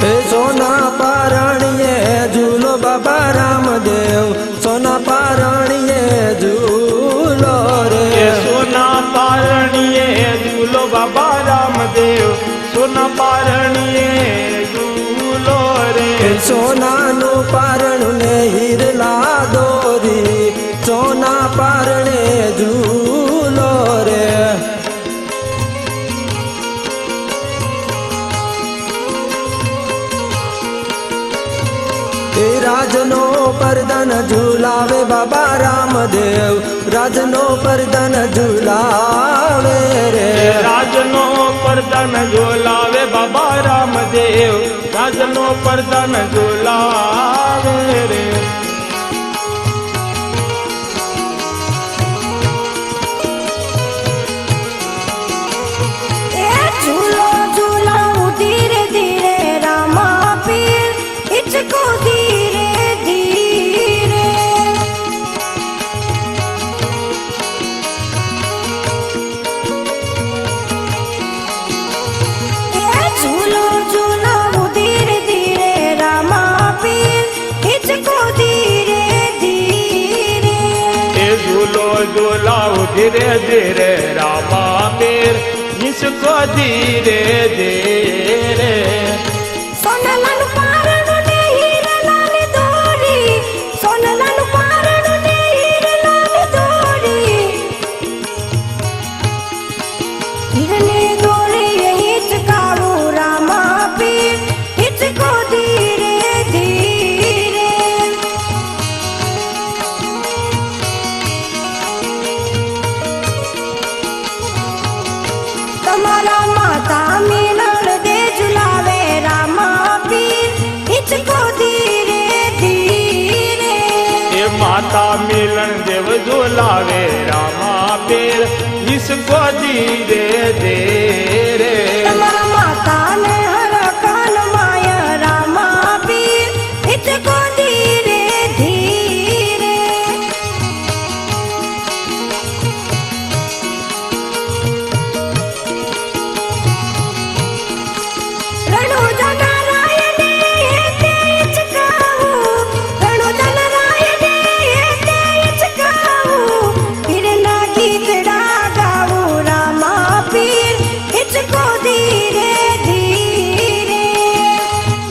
सोना पारणिये झूलो बाबा रामदेव, सोना पारणिये झूलो रे। सोना पारणिये झूलो बाबा रामदेव, सोना पारणिये झूलो रे। सोना नु पारणु ने हीरला दोरी, सोना पारणे झूलो रे। राजनो परदन झूलावे बाबा रामदेव, राजनो परदन झूलावे रे। राजनो परदन झूलावे बाबा रामदेव, राजनो परदन झूलावे रे। झूलो झूलाऊं धीरे धीरे रामा पीर, हिचको धीरे धीरे। झूलो झूलाऊं धीरे धीरे रामा पीर, हिचको धीरे धीरे। झूलो झूलाऊं धीरे धीरे रामा पीर, इसको धीरे धीरे। सोनलन पारणु ने हीरलाल दोरी, सोनलन पारणु ने हीरलाल दोरी। हीरने दोरी हिचकाऊ रामा पीर, हिचको धीरे धीरे। तमारा माता मिलन दे झुलावे रामा पीर, हिचको धीरे धीरे। ये माता मिलन देव झूलावे रामा पीर, इसको धीरे धीरे। तमारा माता ने हर कान माया रामा पीर, हिचको धीरे धीरे। रणु जनरायणे हेते हिचकाऊ, रणु जनरायणे हेते हिचकाऊ। फिर ना गीतड़ा गाऊ रामा पीर, हिचको धीरे धीरे।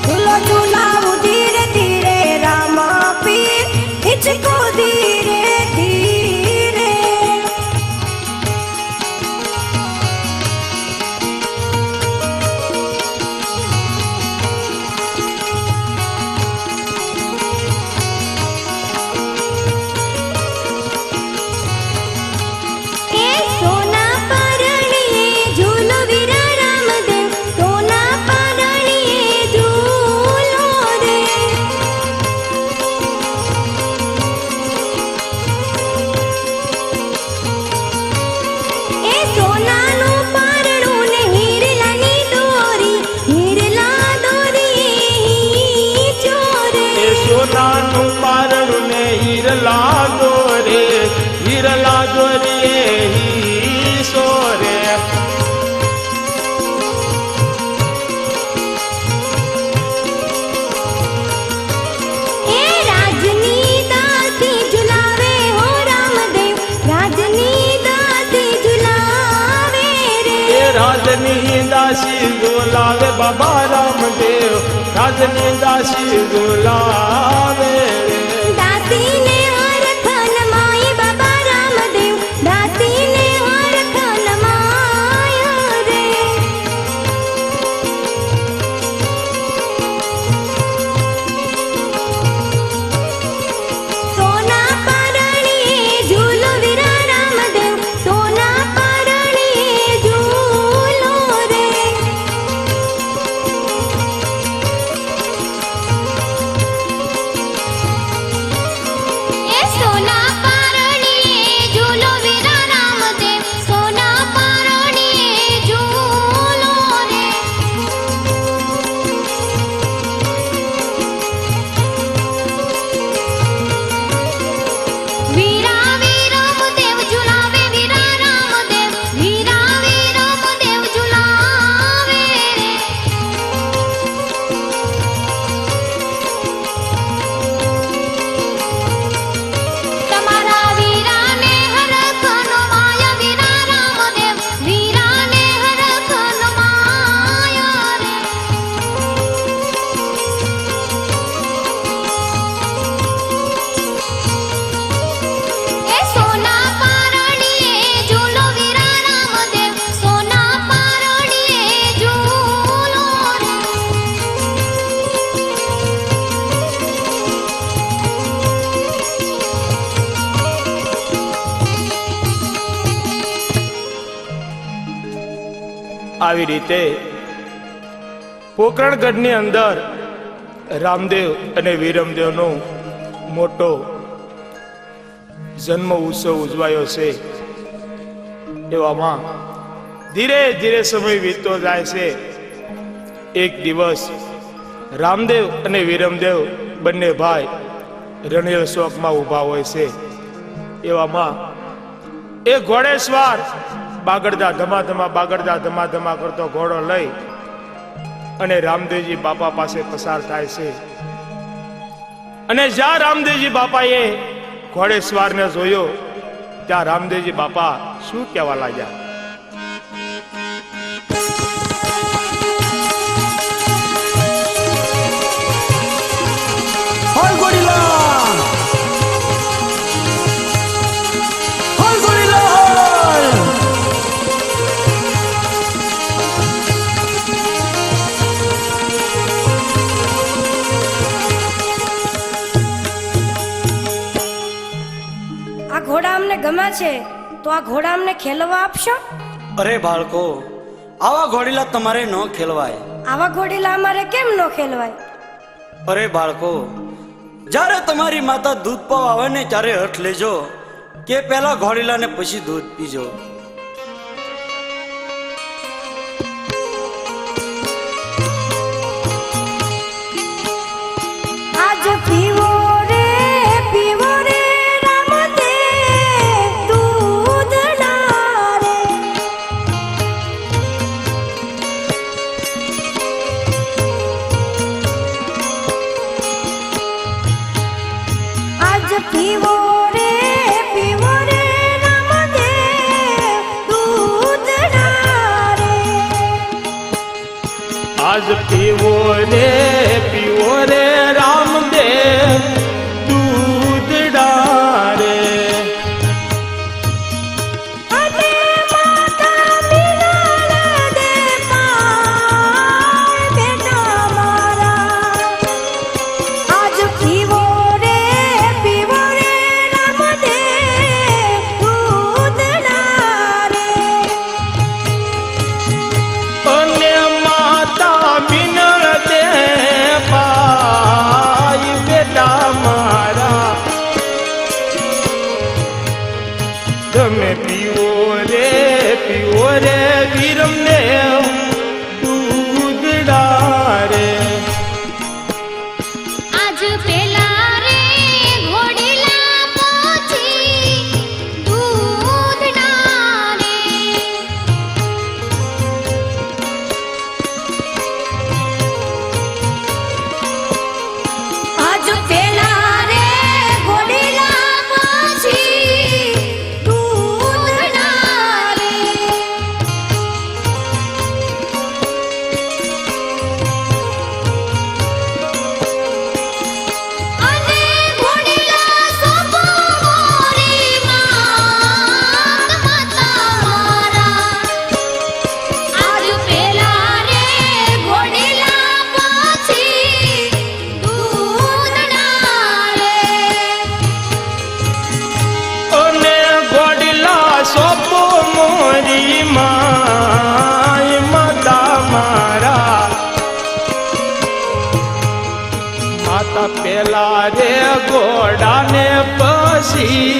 झूलो झूलाऊ धीरे धीरे रामा पीर, हिचको धीरे धीरे। सोना पारणिये झूलो वीरा रामदेव, सोना पारणिये झूलो रे। सोना नु पारणु ने हीरलानी दोरी, हीरला दोरी ही चोरे। सोना नु पारणु ने हीरला दोरे, हीरला दोरे ही सोरे। राजनी दासी झुलावे हो रामदेव, राजनी दासी झुलावे रे। राजनी दासी झूलावे बाबा रामदेव, राजनी दासी झूलावे रे। दासी ने हर खन माई बाबा रामदेव, दासी ने हर खन माया रे। सोना पारणिये झूलो वीरा रामदेव, सोना पारणिये झूलो रे। આવી રીતે પોકરણગઢની અંદર રામદેવ અને વિરમદેવનો મોટો જન્મ ઉત્સવ ઉજવાયો છે. એવામાં ધીરે ધીરે સમય વીતતો જાય છે. એક દિવસ રામદેવ અને વિરમદેવ બંને ભાઈ રણેલ ચોકમાં ઊભા હોય છે. એવામાં એ ઘોડેસવાર બાગડદા ધમાધમા કરતો ઘોડો લઈ અને રામદેવજી બાપા પાસે પસાર થાય છે. અને જ્યાં રામદેવજી બાપાએ ઘોડેસવારને જોયો ત્યાં રામદેવજી બાપા શું કહેવા લાગ્યા? હાલ ગોરીલા, હાલ ગોરીલા, હાલ. આ ઘોડા અમને ગમે છે તો આ ઘોડા અમને ખેલવા આપશો? અરે બાળકો, આવા ઘોડીલા તમારે ન ખેલવાય. આવા ઘોડીલા અમારે કેમ ન ખેલવાય? અરે બાળકો, જ્યારે તમારી માતા દૂધ પાવા આવે ને ત્યારે હઠ લેજો કે પહેલા ઘોડીલાને પછી દૂધ પીજો. આજ પીવો રે રામદેવ દૂધના રે. આજ પીવો રે રામદેવ દૂધના રે. આજ પીવો રે રામદેવ દૂધડા રે. અને માતા બિનાળ દે પાય બેટા મારા. આજ પીવો રે રામદેવ દૂધના રે. અને માતા બિનર દે પાય બેટા મારા. તમે પીવો રે વિરમદેવ દૂધડા રે. આજ પેલા રે ઘોડીલા પછી દૂધના રે. આજ પેલા રે ઘોડીલા પછી દૂધના રે. અને ઘોડીલા સોપો મોરી માત માતા મારા. આજ પેલા રે ઘોડીલા પછી દૂધના રે. અને ગોડીલા સોપો મોરી માય માતા મારા. માતા પેલા રે ઘોડાને પછી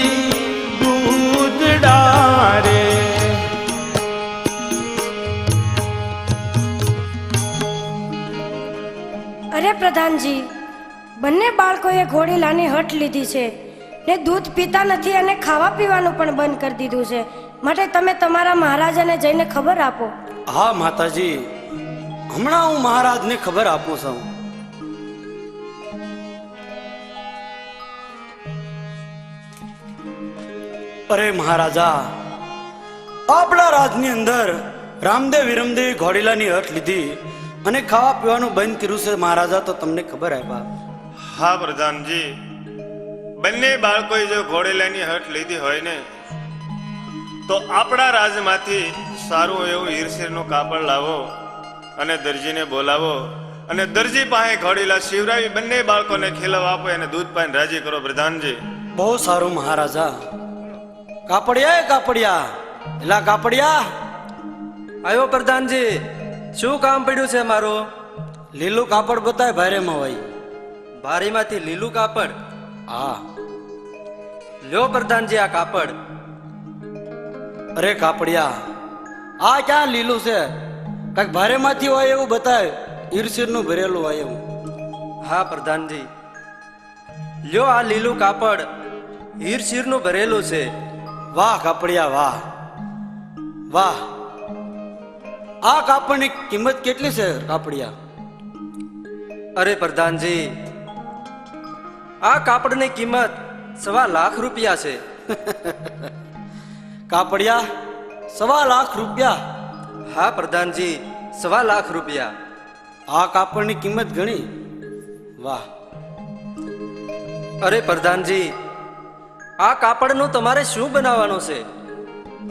દૂધડા રે. અરે પ્રધાનજી, બંને બાળકોએ ઘોડીલાની હઠ લીધી છે ને દૂધ પીતા નથી અને ખાવા પીવાનું પણ બંધ કરી દીધું છે. માટે તમે તમારા મહારાજાને જઈને ખબર આપો. હા માતાજી, હમણાં હું મહારાજને ખબર આપું છું. અરે મહારાજા, આપણા રાજની અંદર રામદેવ વિરમદેવ ઘોડીલાની હઠ લીધી અને ખાવા પીવાનું બંધ કર્યું છે મહારાજા, તો તમને ખબર આપ્યા? હા પ્રધાનજી, બંને બાળકોએ જો ઘોડેલાની હઠ લીધી હોય ને તો આપણા રાજમાંથી સારું એવું હીરશેરનું કાપડ લાવો અને દરજીને બોલાવો અને દરજી પાસે ઘોડીલા શિવરાવી બંને બાળકોને ખીલવા આપો અને દૂધ પાઈને રાજી કરો પ્રધાનજી. બહુ સારું મહારાજા. કાપડિયા, કાપડિયા, એલા કાપડિયા, આવ્યો પ્રધાનજી, શું કામ પડ્યું છે મારું? લીલું કાપડ બતાય ભારેમાં હોય. બારીમાંથી લીલું કાપડ? હા. લ્યો પ્રધાનજી આ કાપડ. અરે કાપડિયા, આ ક્યાં લીલું છે? કઈક ભારેમાંથી હોય એવું બતાય, ઈરશીરનું ભરેલું હોય એવું. હા પ્રધાનજી, લ્યો આ લીલું કાપડ હીરશીરનું ભરેલું છે. વાહ કાપડિયા વાહ વાહ. આ કાપડની કિંમત કેટલી છે કાપડિયા? અરે પ્રધાનજી, આ કાપડની કિંમત 1.25 લાખ રૂપિયા છે. કાપડિયા 1.25 લાખ રૂપિયા? હા પ્રધાનજી, 1.25 લાખ રૂપિયા. આ કાપડની કિંમત ઘણી. વાહ. અરે પ્રધાનજી, આ કાપડનું તમારે શું બનાવવાનું છે?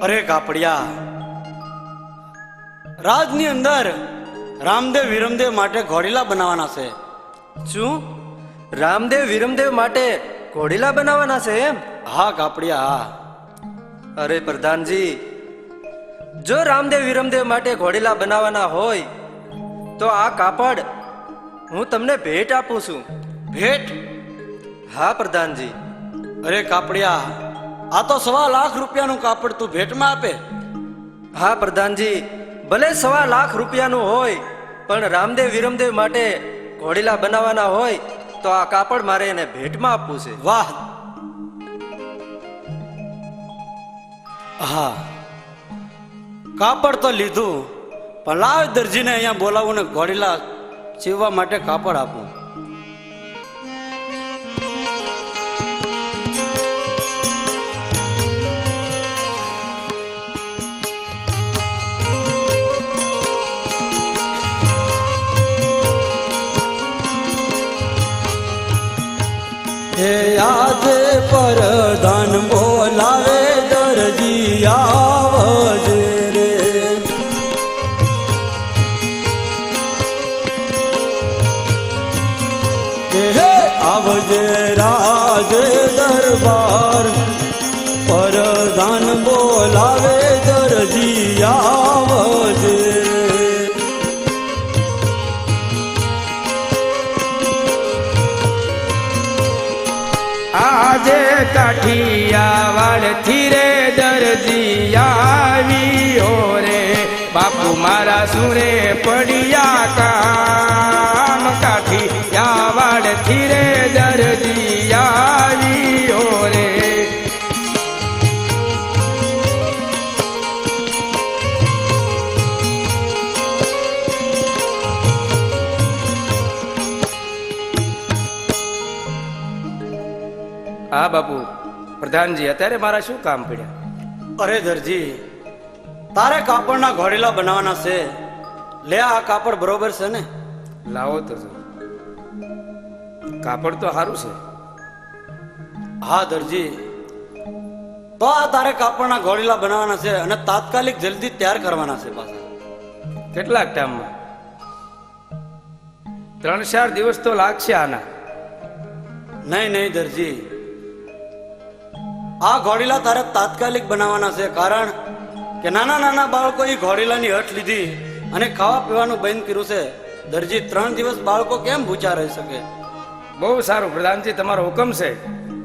અરે કાપડિયા, રાજની અંદર રામદેવ વિરમદેવ માટે ઘોડીલા બનાવવાના છે. શું રામદેવ વિરમદેવ માટે ઘોડીલા બનાવવાના છે એમ? હા કાપડિયા હા. અરે પ્રધાનજી, જો રામદેવ વિરમદેવ માટે ઘોડીલા બનાવવાના હોય તો આ કાપડ હું તમને ભેટ આપું છું. ભેટ? હા પ્રધાનજી. અરે કાપડિયા, આ તો 1.25 લાખ રૂપિયાનું કાપડ તું ભેટમાં આપે? હા પ્રધાનજી, ભલે 1.25 લાખ રૂપિયાનું હોય, પણ રામદેવ વિરમદેવ માટે ઘોડીલા બનાવવાના હોય તો આ કાપડ મારે એને ભેટમાં આપવું છે. વાહ. હા, કાપડ તો લીધું, પણ લાવ દરજીને અહીંયા બોલાવું ને ઘોડીલા સીવવા માટે કાપડ આપું. હે આજે પરધાન બોલાવે દરજી આવજે રે. હે આવજે રાજ દરબાર, પરધાન બોલાવે દરજી આવજે. આજે કાઠિયાવાડ થી રે દરજી આવ્યો રે, બાપુ મારા સુરે પડ્યા કામ. કાઠિયાવાડ થી રે દરજી આવ્યો રે. હા બાપુ. પ્રધાનજી, અત્યારે મારા શું કામ પડ્યા? અરે દરજી, તારે કાપડના ઘોડીલા બનાવવાના છે. લે આ કાપડ બરોબર છે ને? લાવો તો જો. કાપડ તો સારું છે. હા દરજી, તો આ તારે કાપડના ઘોડીલા બનાવવાના છે અને તાત્કાલિક જલ્દી તૈયાર કરવાના છે પાછા. કેટલાક ટાઈમમાં? 3-4 દિવસ તો લાગશે આના. નહીં નહીં દરજી, આ ઘોડીલા તારે તાત્કાલિક બનાવવાના છે, કારણ કે નાના નાના બાળકો એ ઘોડીલાની હઠ લીધી અને ખાવા પીવાનું બંધ કર્યું છે. દરજી, 3 દિવસ બાળકો કેમ ભૂખ્યા રહી શકે? બહુ સારું પ્રધાનજી, તમારો હુકમ છે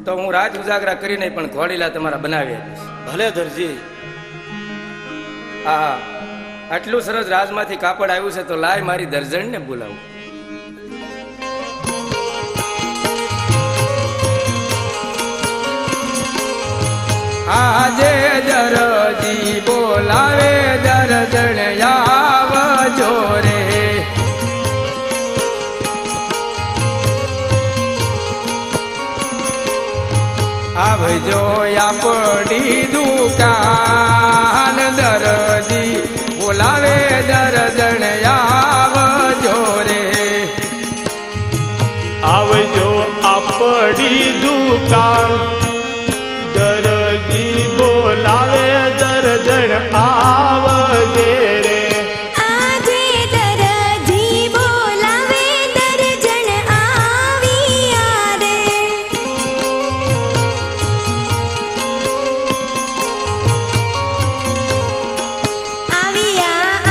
તો હું રાત ઉજાગરા કરીને પણ ઘોડીલા તમારા બનાવી આપીશ. ભલે દરજી. હા હા, આટલું સરસ રાજમાંથી કાપડ આવ્યું છે તો લાય મારી દરજણને બોલાવું. આજે દરજી બોલાવે દરજણ આવજો રે. આવજો આપણી દુકાન, દરજી બોલાવે દરજણ આવજો રે. આવજો આપણી દુકાન, દરજી બોલાવે દરજણ આવજે રે. આજે દરજી બોલાવે દરજણ આવ્યા રે. આવ્યા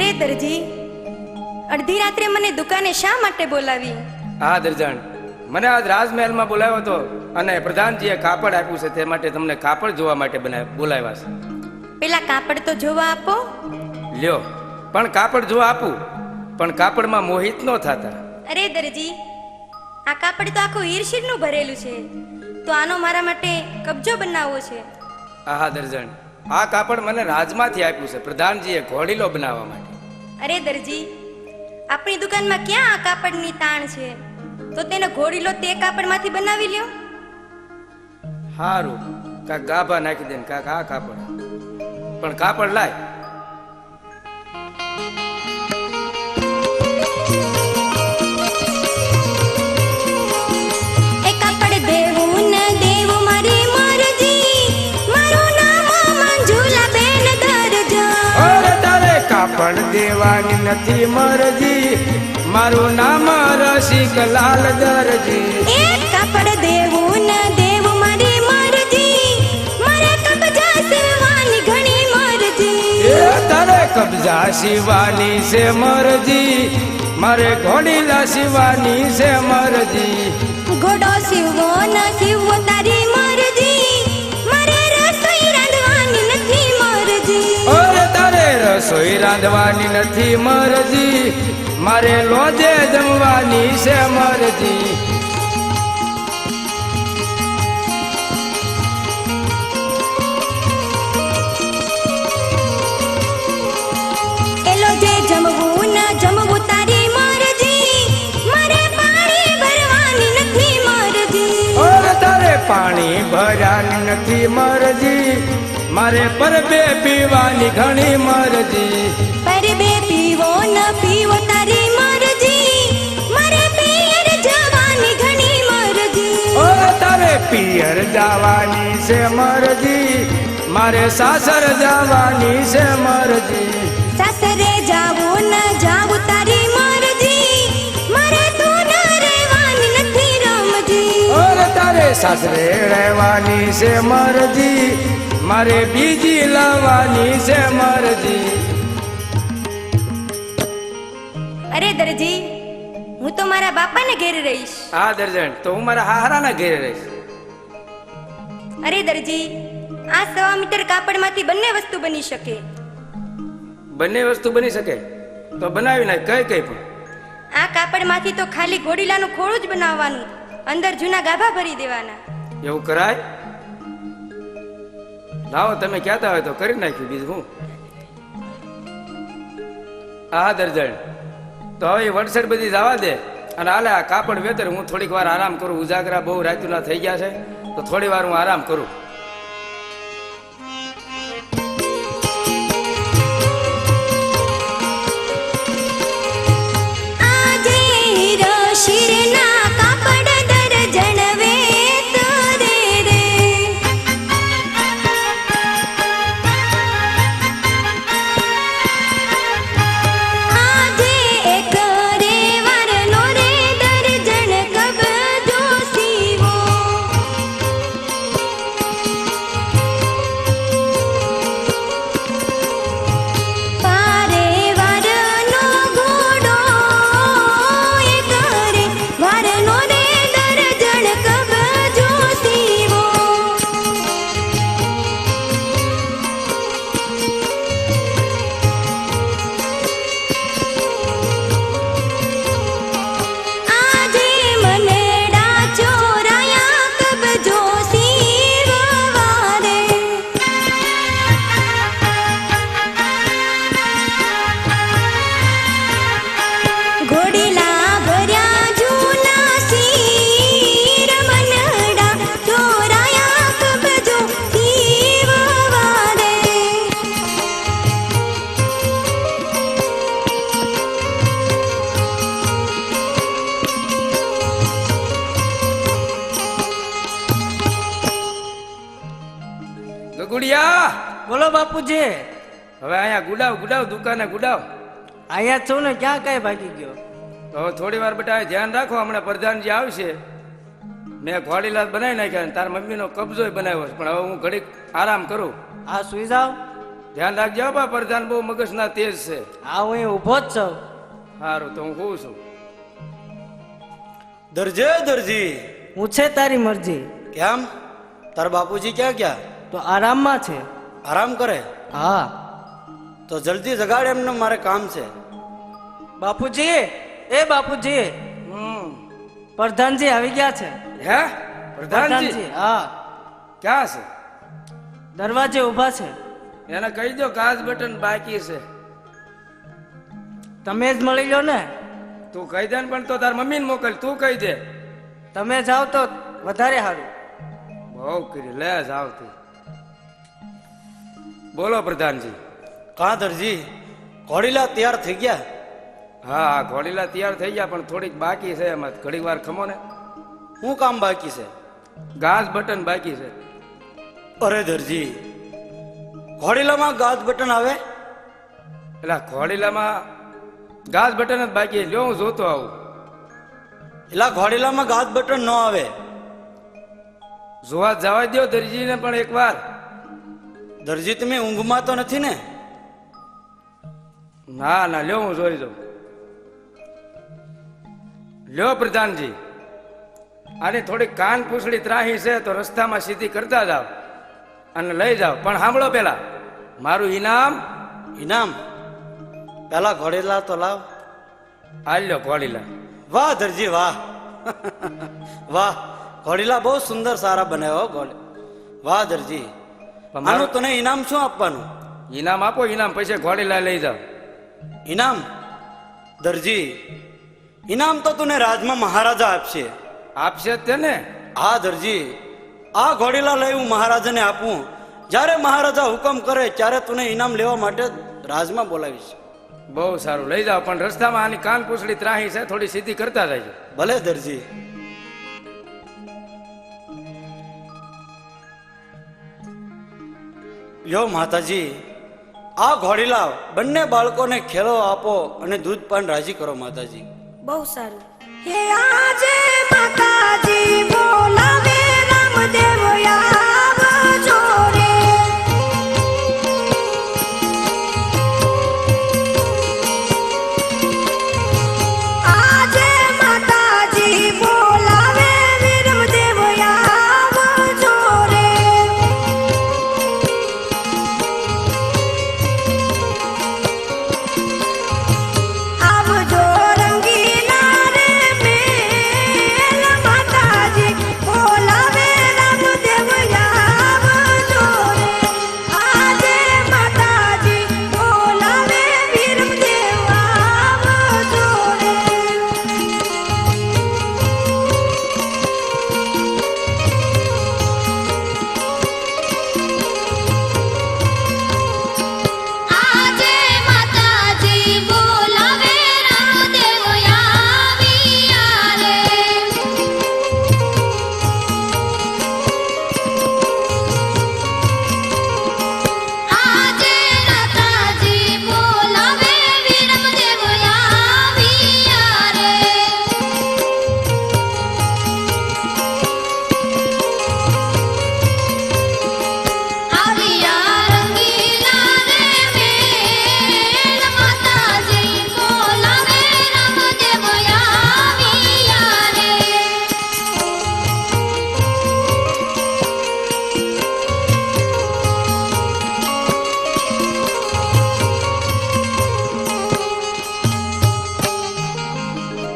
અરે દરજી, અડધી રાત્રે મને દુકાને શા માટે બોલાવી? હા દરજાણ, મને આજ રાજમહેલમાં બોલાવ્યો હતો અને પ્રધાનજીએ કાપડ આપ્યું છે તે માટે તમને કાપડ જોવા માટે બોલાવ્યા છે. પેલા કાપડ તો જોવા આપો. લ્યો, પણ કાપડ જોવા આપું, પણ કાપડમાં મોહિત ન થતા. અરે દરજી, આ કાપડ તો આખું હીરશીરનું ભરેલું છે, તો આનો મારા માટે કબજો બનાવવો છે. હા દરજાણ, આ કાપડ મને રાજમાંથી આપ્યું છે પ્રધાનજીએ ઘોડીલો બનાવવા માટે. અરે દરજી, આપણી દુકાનમાં ક્યાં આ કાપડની તાણ છે? તો તેનો ઘોડીલો તે કાપડમાંથી બનાવી લ્યો. હારું, કાક ગાભા નાખી દે ને કાક આ કાપડ, પણ કાપડ લાય. એ કાપડ દેવું ન દેવું મારી મરજી, મારું નામ મંજુલાબેન દરજા. અરે તારે કાપડ દેવાની નથી મરજી, મારું નામ રસિકલાલ દરજી. એ કાપડ દેવું ન દેવું મારી મરજી, મારે કબજા સીવવાની ઘણી મરજી. એ તારે કબજા શિવાની છે મરજી, મારે ઘોડીલા શિવાની છે મરજી. ઘોડો સીવવો ન સીવવો તારી મરજી, મારે રસોઈ રાંધવાની નથી મરજી. અરે તારે રસોઈ રાંધવાની નથી મરજી, મારે લોજે જમવાની છે મરજી. એલો જે જમવું ન જમવું તારી મરજી, મારે પાણી ભરવાની નથી મરજી. અરે તારે પાણી ભરાની નથી મરજી, મારે પરબે પીવાની ઘણી મરજી. પર બે પીવો ન પીવો તારી મરજી, મારે પિયર જવાની ઘણી મરજી. અરે તારે પિયર જવાની છે મરજી, મારે સાસર જવાની છે મરજી. સાસરે જાવું ન જાવું તારી મરજી, મારે તું ન રહેવાની નથી રમજી. અરે તારે સાસરે રહેવાની છે મરજી, મારે બીજી લાવવાની છે મરજી. અરે દરજી, હું તો મારા બાપાને ઘેર રહીશ. હા દરજણ, તો હું મારા હારાના ઘેરે રહીશ. અરે દરજી, આ 1.25 મીટર કાપડમાંથી બંને વસ્તુ બની શકે. બંને વસ્તુ બની શકે તો બનાવી નાખ, કઈ કઈ પણ. આ કાપડમાંથી તો ખાલી ઘોડીલાનું ખોળું જ બનાવવાનું, અંદર જૂના ગાભા ભરી દેવાના. એવું કરાય? લાવો, તમે કહેતા હોય તો કરી નાખ્યું, બીજું હું. હા દરજણ, તો હવે વડસર બધી જવા દે અને હાલે આ કાપડ વેતર. હું થોડીક વાર આરામ કરું, ઉજાગરા બહુ રાતુના થઈ ગયા છે, તો થોડી વાર હું આરામ કરું. આજે હીરશીરના કાપડ દરજણ વેતરે રે. આજે એક રે વારનો રે દરજણ કબજો સીવો. પારે વારનો ઘોડો એક રે વારનો રે દરજણ કબજો સીવો. આજે મનડા ચોરાયા કબજો સીવવા રે. ઘોડીલા ભર્યા જૂના શીર, મનડા ચોરાયા કબજો સીવવા રે. ગગુડિયા, બોલો બાપુજી. હવે અહીંયા ગુડાવ ગુડાવ, દુકાને ગુડાવ. અહીંયા છું ને, ક્યાં કઈ ભાગી ગયો? તો હવે થોડી વાર બેટા ધ્યાન રાખો, હમણાં પ્રધાનજી આવશે. મેં ઘોડીલાલ બનાવી નાખ્યા અને તાર મમ્મીનો કબજો બનાવ્યો છે, પણ હવે હું ઘડીક આરામ કરું. આ સુઈ જાવ. ધ્યાન રાખજો બા, પ્રધાન બહુ મગજના તેજ છે. આ હું અહીં ઊભો જ છું. સારું તો હું કહું છું. દરજે દરજી. હું છે તારી મરજી. કેમ? તારા બાપુજી ક્યાં ગયા? તો આરામમાં છે. આરામ કરે? હા. તો જલ્દી જગાડ એમને, મારે કામ છે. બાપુજી, એ બાપુજી, પ્રધાનજી આવી ગયા છે. હે પ્રધાનજી? હા, ક્યાં છે? દરવાજે ઊભા છે. એને કહી દો કાચ બટન બાકી છે. તમે જ મળી લો ને. તું કહી દે ને, પણ તો તાર મમ્મીને મોકલ, તું કહી દે. તમે જાઓ તો વધારે સારું. બહુ કરી લે જાવ તું. બોલો પ્રધાનજી. કાં દરજી, ઘોડીલા તૈયાર થઈ ગયા? હા હા, ઘોડીલા તૈયાર થઈ ગયા, પણ થોડીક બાકી છે એમાં. ઘડીક વાર ખમો ને. શું કામ બાકી છે? ગાજ બટન બાકી છે. અરે દરજી, ઘોડીલામાં ગાજ બટન આવે? એટલે ઘોડીલામાં ગાજ બટન જ બાકી. લ્યો હું જોતો આવું. એલા ઘોડીલામાં ગાજ બટન ન આવે. જોવા જવા દો દરજીને પણ એક વાર. દરજી તમે ઊંઘમાં તો નથી ને? ના ના, લ્યો હું જોઈ દઉં. લ્યો પ્રધાનજી, આની થોડી કાન પૂછડી ત્રાહી છે, તો રસ્તામાં સીધી કરતા જાવ અને લઈ જાઓ. પણ સાંભળો પેલા, મારું ઇનામ. ઇનામ? પેલા ઘોડીલા તો લાવ. આલ્યો ઘોડીલા. વાહ દરજી વાહ. વાહ, ઘોડીલા બહુ સુંદર સારા બનાવ્યો ઘોડે. વાહ દરજી. પણ મારું આનું તને ઇનામ શું આપવાનું? ઇનામ આપો, ઇનામ પૈસે ઘોડીલા લઈ જાઓ. ઇનામ? દરજી, ઇનામ તો તને રાજમાં મહારાજા આપશે. આપશે જ તેને. હા દરજી, આ ઘોડીલા લઈ હું મહારાજાને આપું. જ્યારે મહારાજા હુકમ કરે ત્યારે તને ઇનામ લેવા માટે રાજમાં બોલાવીશ. બહુ સારું, લઈ જાઓ. પણ રસ્તામાં આની કાન પૂછડી ત્રાહી છે, થોડી સીધી કરતા જાય. ભલે દરજી. લ્યો માતાજી, આ ઘોડીલા બંને બાળકોને ખેલો આપો અને દૂધ પાન રાજી કરો માતાજી. બહુ સારું. હે આજે માતાજી બોલાવે રામદેવ આવજો રે. આજે માતાજી બોલાવે વિરમદેવ આવજો રે. આવજો રંગીલા રે મેલ, માતાજી બોલાવે રામદેવ આવજો રે. આજે માતાજી બોલાવે વિરમદેવ આવજો રે. આજે માતાજી બોલાવે રામદેવ આવ્યા રે. આજે માતાજી બોલાવે વિરમદેવ આવ્યા રે. આવ્યા રંગીલા રે મેલ, માતાજી બોલાવે રામદેવ આવ્યા રે.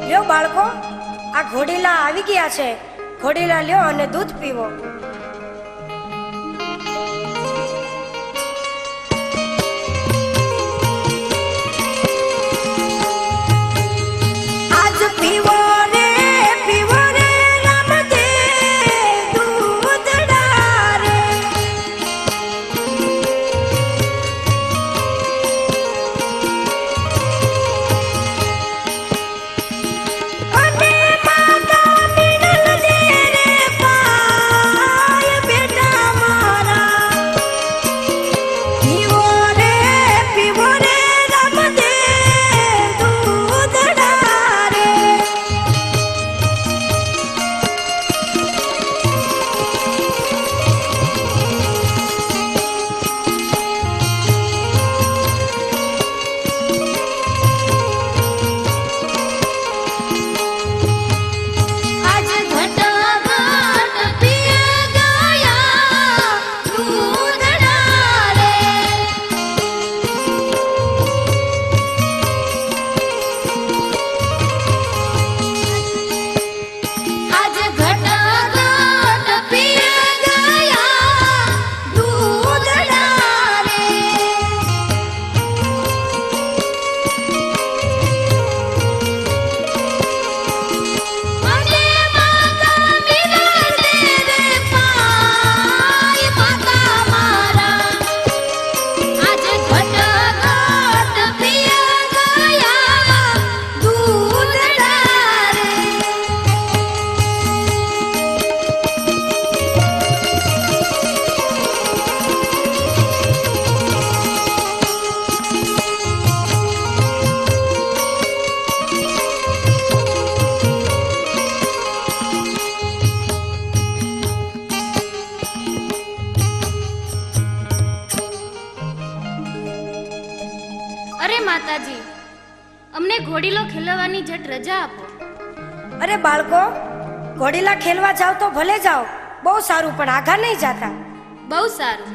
લ્યો બાળકો, આ ઘોડીલા આવી ગયા છે. ઘોડીલા લ્યો અને દૂધ પીવો. આજ પીવો રે રામદેવ દૂધડા રે. અને માતા મિનલ દે રે પા અરે માતાજી, અમને ઘોડીલો ખેલવાની જટ રજા આપો. અરે બાળકો, ઘોડીલા ખેલવા જાવ તો ભલે જાઓ, બહુ સારું, પણ આઘા નહીં જાતા. બહુ સારું.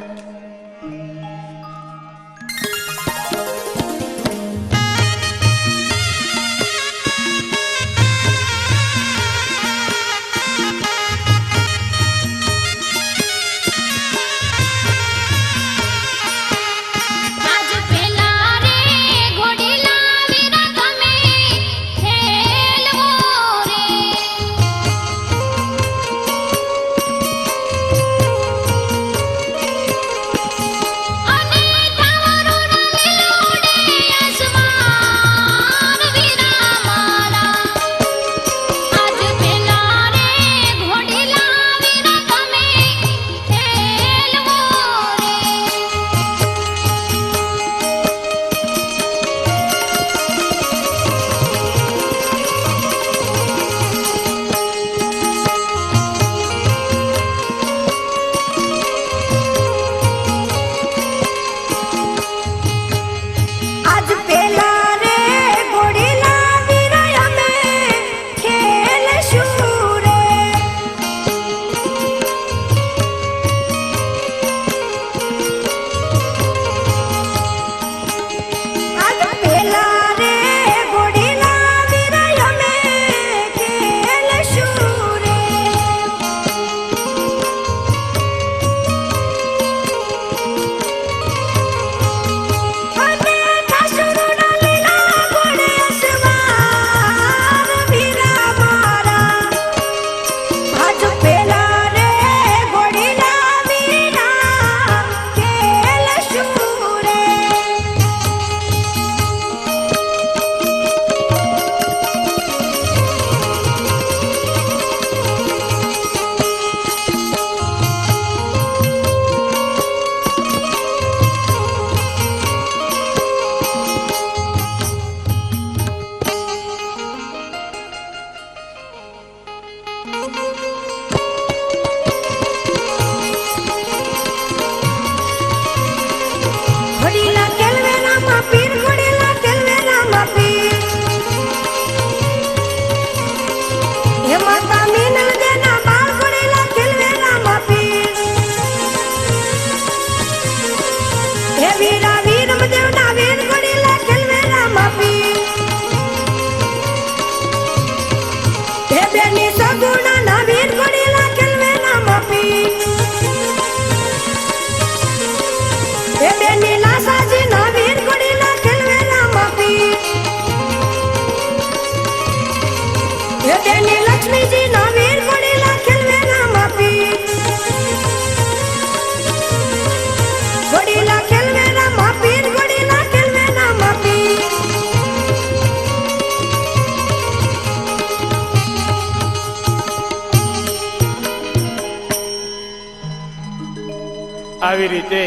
આવી રીતે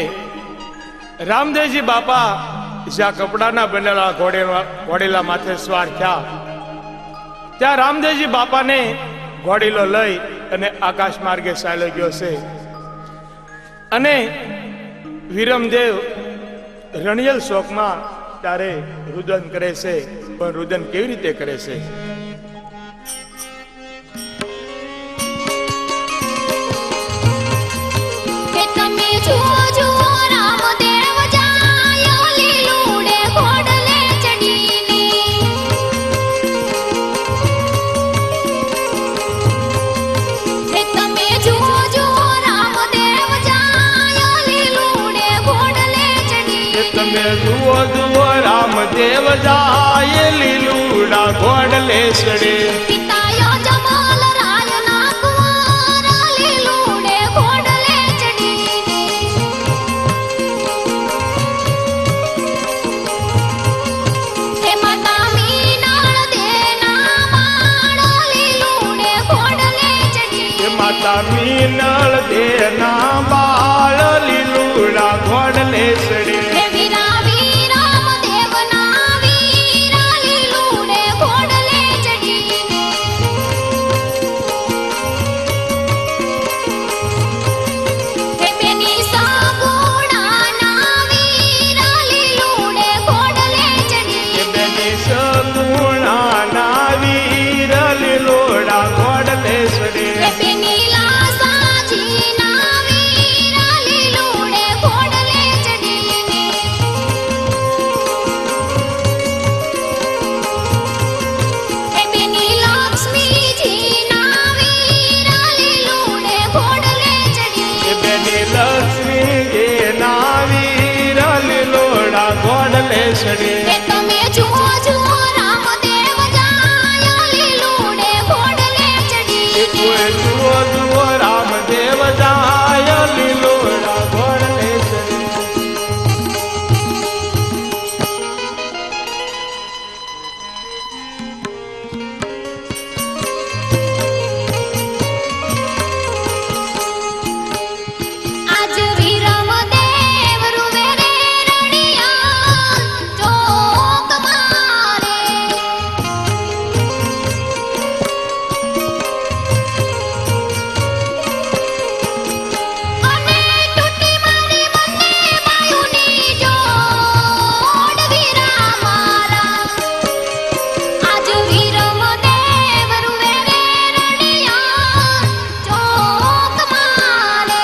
રામદેવજી બાપા જ્યાં કપડાના બનેલા ઘોડેલા માથે સવાર થયા, ત્યાં રામદેવજી બાપાને ઘોડીલો લઈ અને આકાશ માર્ગે ચાલ્યો ગયો છે. અને વિરમદેવ રણિયલ શોકમાં ત્યારે રુદન કરે છે. પણ રુદન કેવી રીતે કરે છે? જુઓ જુઓ રામદેવ જાય લીલુડા ઘોડલે ચડે. પિતાયો જમાલ રાય ના કુંવર લીલુડે ઘોડલે ચડીને. હે માતા મીનાળ દેના બાળ લીલુડે ઘોડલે ચડીને. માતા મીનળ દેના બાળ લીલુડા ઘોડલે ચડે. સડે એ તમે જુઓ જુઓ રામદેવ જાય લીલુડે ઘોડલે ચડી કોઈ જુઓ જુઓ રામદેવ જાય લીલોડા ઘોડલે ચડે આજ વિરમ દેવ રૂવે રે રણિયા ચોક મારે અને તૂટી મારી બંને બાયુની જોડ વીરા મારા આજ વિરમ દેવ રૂવે રે રણિયા ચોક મારે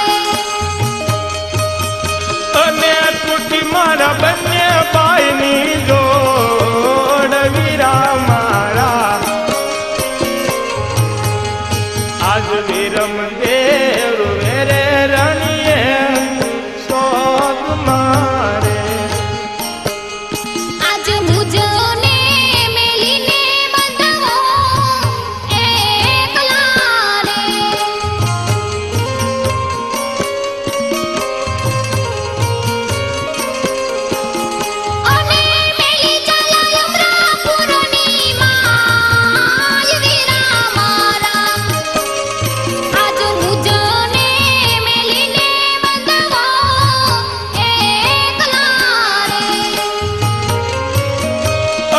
અને તૂટી મારા બંને ભાઈની જોડ વીરા મારા આજ વિરમ દેવ વેરે રણીએ શોક મારે આજ મુજને મેલીને બંધવો એકલા રે અને મેલી ચાલ્યા અમરાપુરની માય વીરા મારા આજ મુજને મેલીને બંધવો એકલા રે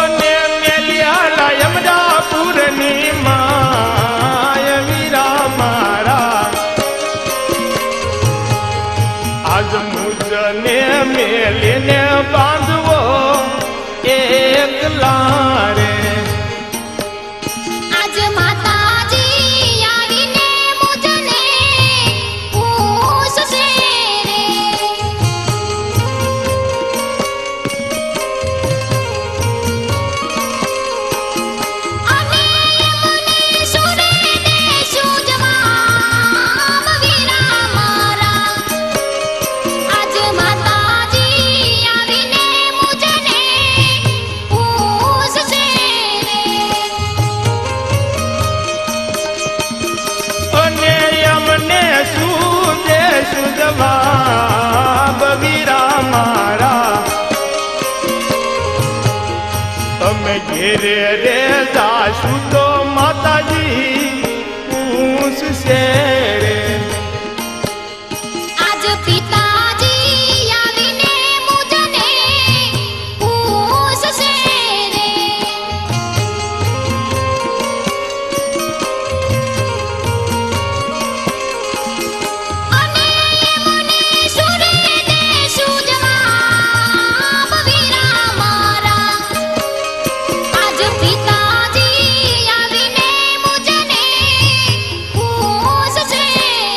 અને મેલિયાલા યમદાપુરની માય વીરા મારા આજ મુજને મેલીને બાંધવો એકલા રે આજ માતાજી આવીને મુજને પૂછશે રે અને મને સુરે દેશું જવાબ વીરા મારા આજ માતાજી આવીને મુજને પૂછશે રે અને અમને શું દેશું જવાબ વીરા મારા અમે ઘેરે રે જાશું તો માતાજી પૂછશે રે આજ પિતાજી આવીને મુજને પૂછશે રે અને મને સુરે દેશું જવાબ વીરા મારા આજ પિતાજી આવીને મુજને પૂછશે રે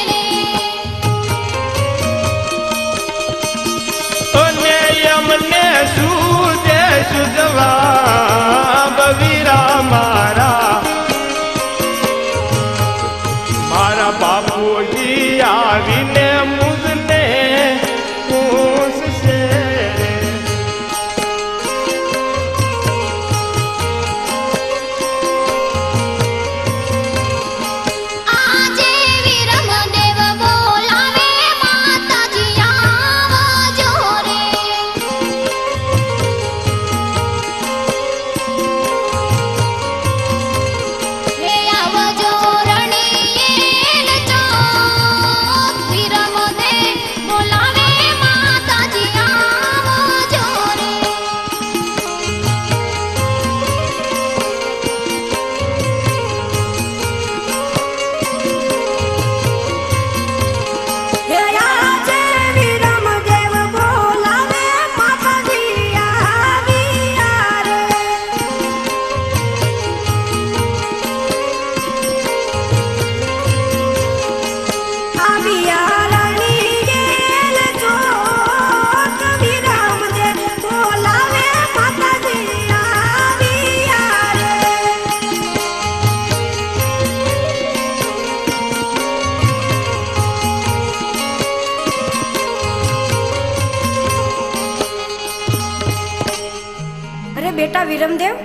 બેટા વિરમદેવ,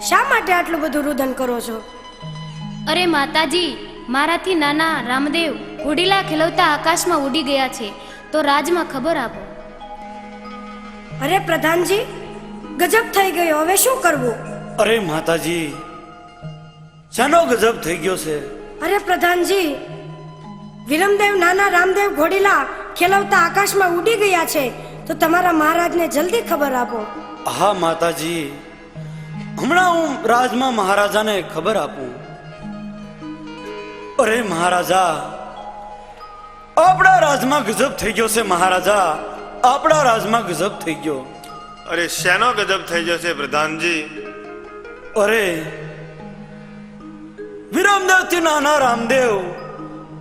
શા માટે આટલું બધું રુદન કરો છો? અરે માતાજી, મારાથી નાના રામદેવ ઘોડીલા ખેલવતા આકાશમાં ઉડી ગયા છે, તો રાજમાં ખબર આપો. અરે પ્રધાનજી, ગજબ થઈ ગયો, હવે શું કરવું? અરે માતાજી, શાનો ગજબ થઈ ગયો છે? અરે પ્રધાનજી, વિરમદેવ નાના રામદેવ ઘોડીલા ખેલવતા આકાશમાં ઉડી ગયા છે, તો તમારા મહારાજને જલ્દી ખબર આપો. હા માતાજી, હમણાં હું રાજમાં મહારાજાને ખબર આપું. અરે મહારાજા, આપણા રાજમાં ગજબ થઈ ગયો છે. મહારાજા, આપણા રાજમાં ગજબ થઈ ગયો. અરે શેનો ગજબ થઈ ગયો છે પ્રધાનજી? અરે વિરમદેવ થી નાના રામદેવ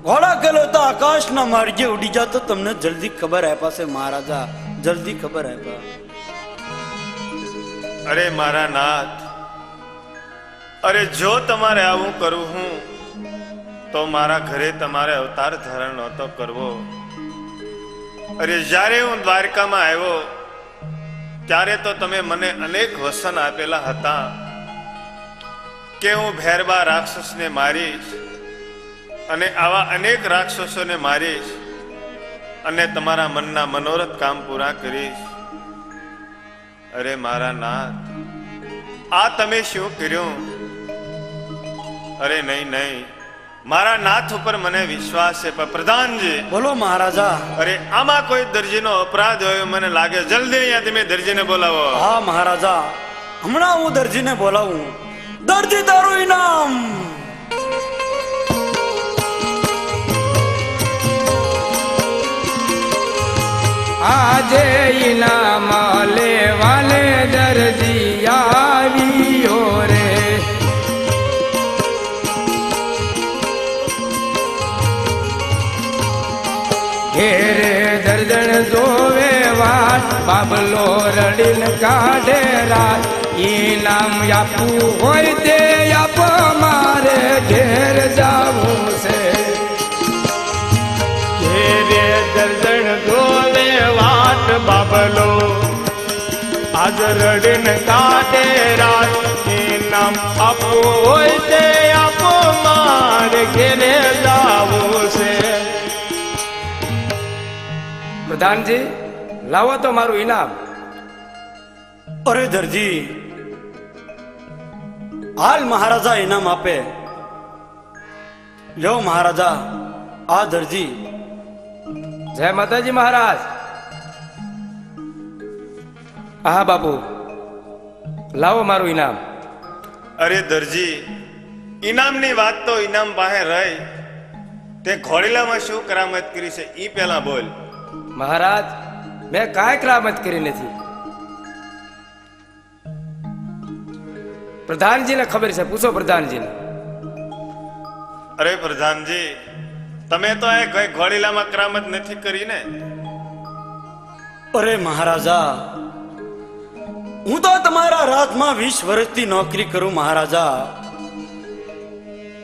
ઘોડા ખેલવતા આકાશના માર્ગે ઉડી જા, તો તમને જલ્દી ખબર આપ્યા છે મહારાજા, જલ્દી ખબર આપ્યા. અરે મારા નાથ, અરે જો તમારે આવું કરું હું, તો મારા ઘરે તમારે અવતાર ધારણ નહોતો કરવો. અરે જ્યારે હું દ્વારકામાં આવ્યો ત્યારે તો તમે મને અનેક વસન આપેલા હતા કે હું ભેરબા રાક્ષસને મારીશ અને આવા અનેક રાક્ષસોને મારીશ અને તમારા મનના મનોરથ કામ પૂરા કરીશ. અરે મારા નાથ, આ તમે શું કર્યું? અરે નહીં નહીં, મારા નાથ ઉપર મને વિશ્વાસ છે, પણ પ્રધાનજી. બોલો મહારાજા. અરે આમાં કોઈ દરજીનો અપરાધ હોય મને લાગે. જલ્દી અહીંયા તમે દરજીને બોલાવો. હા મહારાજા, હમણાં હું દરજીને બોલાવું. દરજી, તારું ઇનામ. આજે ઇનામ લેવાને દરજી આવ્યો રે. ઘેરે દર્જણ જોવે વાત, બાબલો રડીને કાઢે રાત. ઇનામ આપવું હોય તે આપો, મારે ઘેર જાવું છે. ઘેરે દર્દણ ધોવે વાટ, બાબલો આજ રડીને કાઢે રાત. ઇનામ આપવું હોય તે આપો, મારે ઘેરે જાવું છે. પ્રધાનજી, લાવો તો મારું ઇનામ. અરે દરજી, હાલ મહારાજા ઇનામ આપે. લો મહારાજા, આ દરજી. જય માતાજી મહારાજ. હા બાપુ, લાવો મારું ઇનામ. અરે દરજી, ઇનામની વાત તો ઇનામ પાસે રહી, તે ઘોડીલામાં શું કરામત કરી છે ઈ પહેલા બોલ. મહારાજ, મેં કાંઈ કરામત કરી નથી. પ્રધાનજીને ખબર છે, પૂછો પ્રધાનજીને. અરે પ્રધાનજી, તમે તો એ કઈ ઘોડીલામાં કરામત નથી કરી ને? અરે મહારાજા, હું તો તમારા રાજમાં 20 વર્ષથી નોકરી કરું મહારાજા,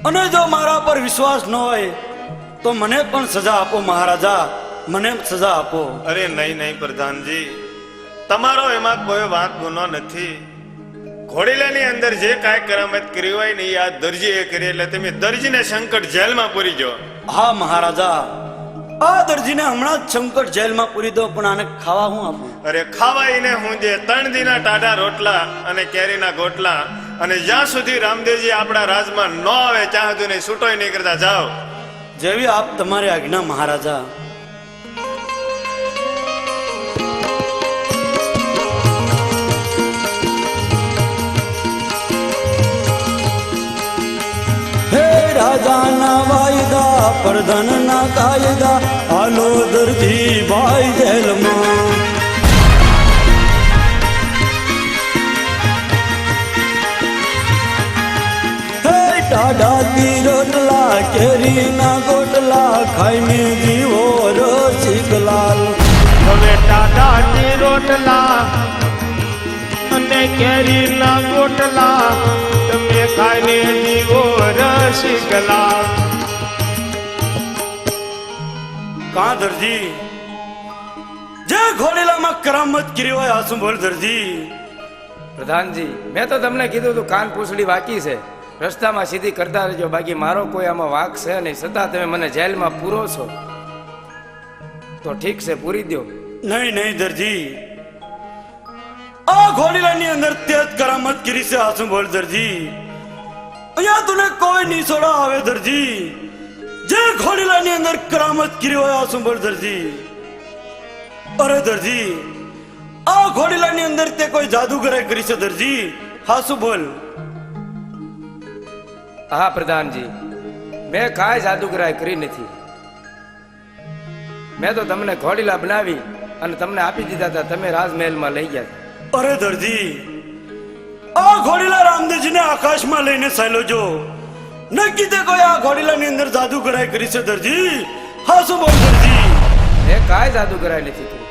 અને જો મારા પર વિશ્વાસ ન હોય તો મને પણ સજા આપો મહારાજા, મને સજા આપો. અરે નહીં નહીં પ્રધાનજી, તમારો એમાં કોઈ વાંક ગુનો નથી. ઘોડીલાની અંદર જે કાંઈ કરામત કરી હોય ને એ આ દરજીએ કરી, એટલે તમે દરજીને સંકટ જેલમાં પૂરી જો. હા મહારાજા, આ દરજીને હમણાં જ સંકટ જેલમાં પૂરી દો, પણ આને ખાવા હું આપું? અરે ખાવાઈને હું જે 3 દીના ટાઢા રોટલા અને કેરીના ગોટલા, અને જ્યાં સુધી રામદેવજી આપણા રાજમાં ન આવે ત્યાં સુધી નહીં છૂટોય નહીં કરતા જાઓ. જેવી આપ તમારી આજ્ઞા મહારાજા. હે રાજાના વાયદા, પ્રધાનના કાયદા, હાલો દરજી ભાઈ જેલમાં. હે ટાઢાથી રોટલા, કેરીના ગોટલા, ખાઈને જીવો રસિકલાલ. હવે ટાઢાથી રોટલા અને કેરીના ગોટલા, તમે ખાઈને જીવો રસિકલા. કા દરજી, જે ઘોડીલામાં કરામત કરી હોય આસુ બોલ દરજી. પ્રધાનજી મેં તો તમને કીધું તું કાન પૂછડી વાકી છે, રસ્તામાં સીધી કરતા રહેજો, બાકી મારો કોઈ આમાં વાંક છે નહીં. છતાં તમે મને જેલમાં પૂરો છો તો ઠીક છે, પૂરી દો. નહીં નહીં દરજી, આ ઘોડીલાની અંદર તે જ કરામત કરી છે. આસું બોલ દરજી, અહીંયા તને કોઈ નહીં છોડા આવે દરજી. જે ઘોડીલાની અંદર કરામત કરી હોય આસું બોલ દરજી. અરે દરજી, આ ઘોડીલાની અંદર તે કોઈ જાદુગરે કરી છે દરજી. હાસુ બોલ. હા પ્રધાનજી, મેં કાંઈ જાદુગરાઈ કરી નથી. મેં તો તમને ઘોડીલા બનાવી અને તમને આપી દીધા હતા, તમે રાજમહેલમાં લઈ ગયા હતા. અરે દરજી, આ ઘોડીલા રામદેવજીને આકાશમાં લઈને ચાલ્યો જો. નક્કી તે કોઈ આ ઘોડીલાની અંદર જાદુગરાઈ કરી છે દરજી. હાસુ બોલ દરજી. મેં કાંઈ જાદુગરાઈ નથી કરી.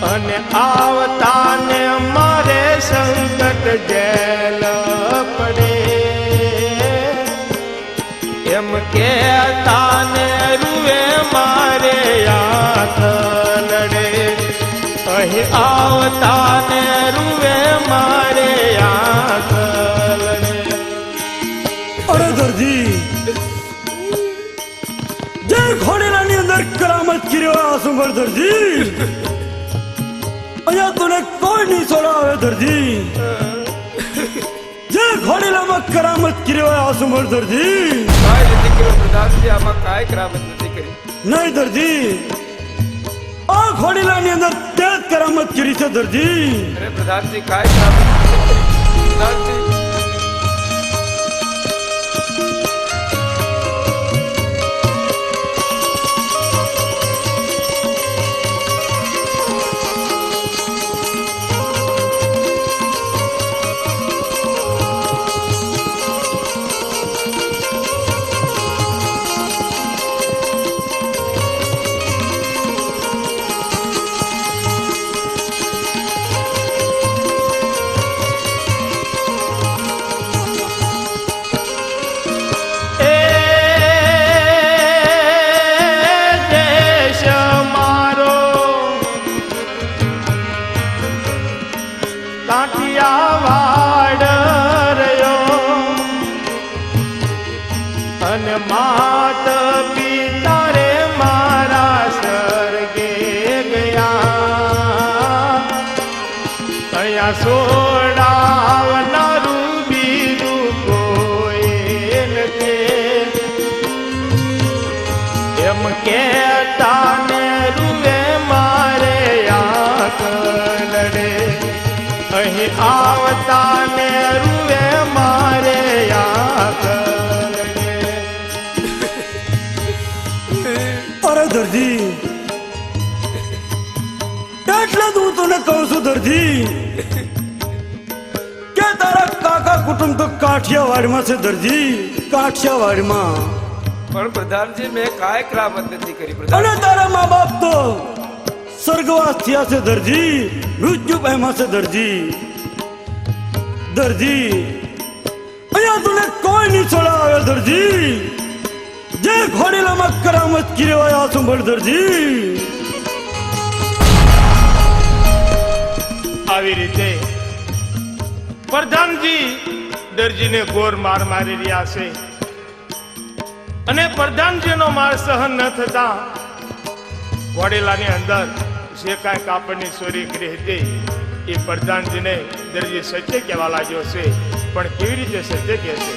અને આવતા ને મારે સંકટ જેલ પડે, એમ કેતા ને રૂવે મારે આંખ લડે. અહીં આવતા ને રૂવે મારે આંખ લડે. અરે દરજી, જે ઘોડીલાની અંદર કરામત કરી હોય આસું બોલ દરજી. અહીંયા તને કોઈ નહીં છોડાવે દરજી. જે ઘોડીલામાં કરામત કરી હોય આસું બોલ દરજી. કાંઈ નથી કર્યું પ્રધાનજી, આમાં કાંઈ કરામત નથી કરી. નહીં દરજી, આ ઘોડીલાની અંદર તે જ કરામત કરી છે દરજી. અરે પ્રધાનજી, કાંઈ કરામત નથી કરી. પ્રધાનજી, કાઠિયાવાડ રહ્યો અને માત પિતા રે મારા સ્વર્ગે ગયા. અહીંયા સોડાવનારું બીજું કોઈ નથી. એમ કેતા ને રૂવે મારે આંખ લડે. અહીં આવતા ને રૂવે મારે આંખ લડે. અરે દરજી, એટલે જ હું તને કહું છું દરજી કે તારા કાકા કુટુંબ તો કાઠિયાવાડમાં છે દરજી. કાઠિયાવાડમાં. પણ પ્રધાનજી, મેં કાંઈ કરામત નથી કરી. અને પ્રધાન, તારા મા બાપ તો સ્વર્ગવાસ થયા છે દરજી. મૃત્યુ પામ્યા છે દરજી. દરજી, અહીંયા તને કોઈ નહીં છોડાવે દરજી. જે ઘોડીલામાં કરામત કરી હોય આ સંભળ દરજી. આવી રીતે પ્રધાનજી દરજીને ઘોર માર મારી રહ્યા છે અને પ્રધાનજીનો માર સહન ન થતા ઘોડીલાની અંદર જે કાંઈ કાપડની ચોરી કરી હતી એ પ્રધાનજીને દરજી સત્ય કહેવા લાગ્યો છે. પણ કેવી રીતે સત્ય કહે છે?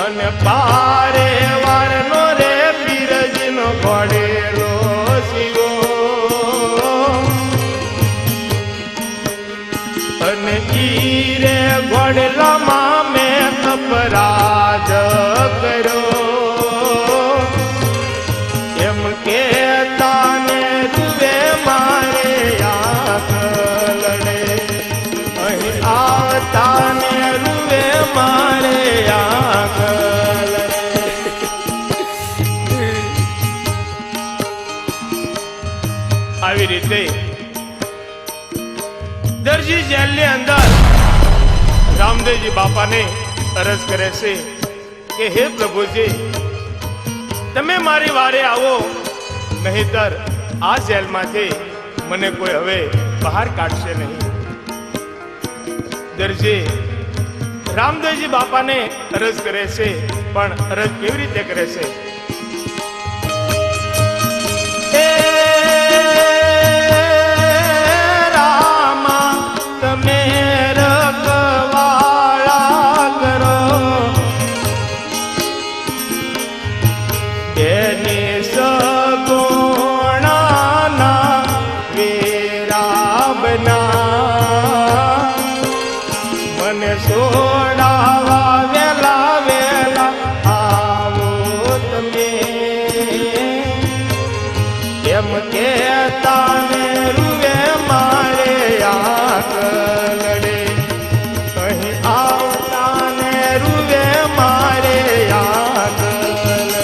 અને પારે વારનો રે પીરજનો ઘોડેલો શિવો અને ઈ રે ઘોડેલામાં મેં અપરાધ કર્યો એમ કે તાને રૂવે મારે આંખ લડે અહીં આવતાને રૂવે મારે આંખ લડે. આવી રીતે દરજી જેલની અંદર રામદેવજી બાપાને અરજ કરે છે કે હે પ્રભુજી તમે મારી વારે આવો, નહીતર આ જેલમાંથી મને કોઈ હવે બહાર કાઢશે નહીં. દરજી રામદેવજી બાપાને અરજ કરે છે, પણ અરજ કેવી રીતે કરે છે? એ રામા તમે રખવાળા કરો, એની સગુણાના વીરાબના મને સોડાવા વેલા વેલા આવો તમે એમ કહેતા ને રૂવે મારે આંખ લડે અહીં આવતા ને રૂવે મારે આંખ લડે.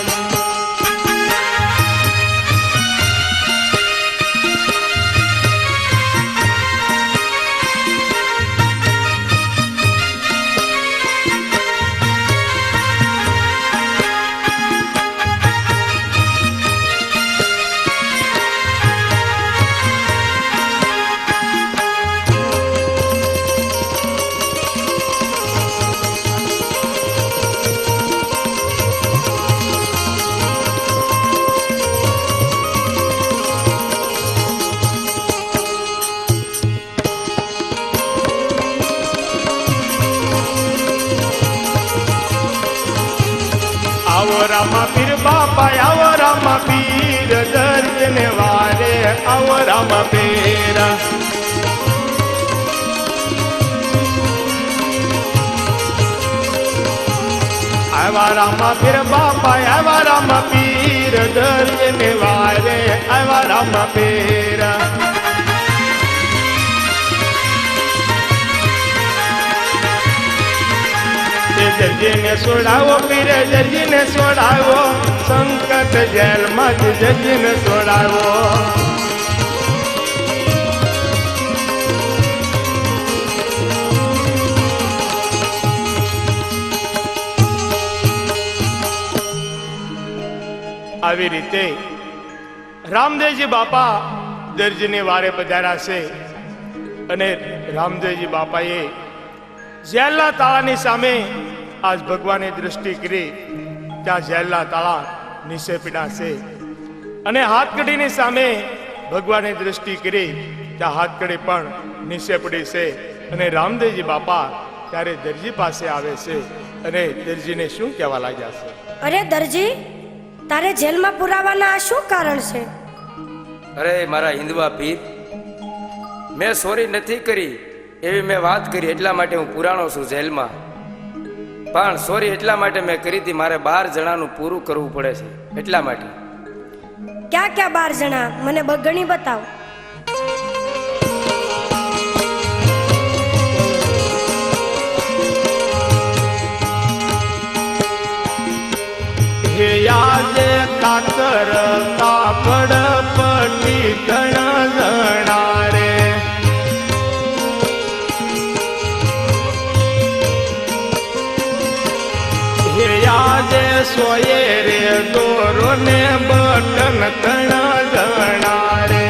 આવો રામા પીર બાપા, આવો રામા પીર દર્દને વારે, આવો રામા પીર. આવા રામા પીર બાપા, આવા રામા પીર દર્દને વારે, આવા રામા પીર. જજીને છોડાવો પીરે, જજીને છોડાવો, સંકટ જેલમાં જ જજીને છોડાવો. આવી રીતે રામદેવજી બાપા દરજીની વારે પધાર્યા છે અને રામદેવજી બાપાએ જેલના તાળાની સામે આજ ભગવાને દ્રષ્ટિ કરી, ત્યાં જેલના તાળા નીચે પડ્યા છે અને હાથકડીની સામે ભગવાને દ્રષ્ટિ કરી, ત્યાં હાથકડી પણ નીચે પડી છે. અને રામદેવજી બાપા ત્યારે દરજી પાસે આવે છે અને દરજીને શું કહેવા લાગ્યા છે? અરે દરજી, તારે જેલમાં પુરાવાના આ શું કારણ છે? અરે મારા હિન્દવા પીર, મેં ચોરી નથી કરી એવી મેં વાત કરી, એટલા માટે હું પુરાણો છું જેલમાં. પણ ચોરી એટલા માટે મેં કરી હતી, મારે 12 જણાનું પૂરું કરવું પડે છે, એટલા માટે. ક્યાં ક્યાં 12 જણા? મને બગણી બતાવ. હે યાદે કાતર કાપડ પટી ઘણા જણા રે, હે યાદે સોયે રે દોરો ને બટન ઘણા જણા રે.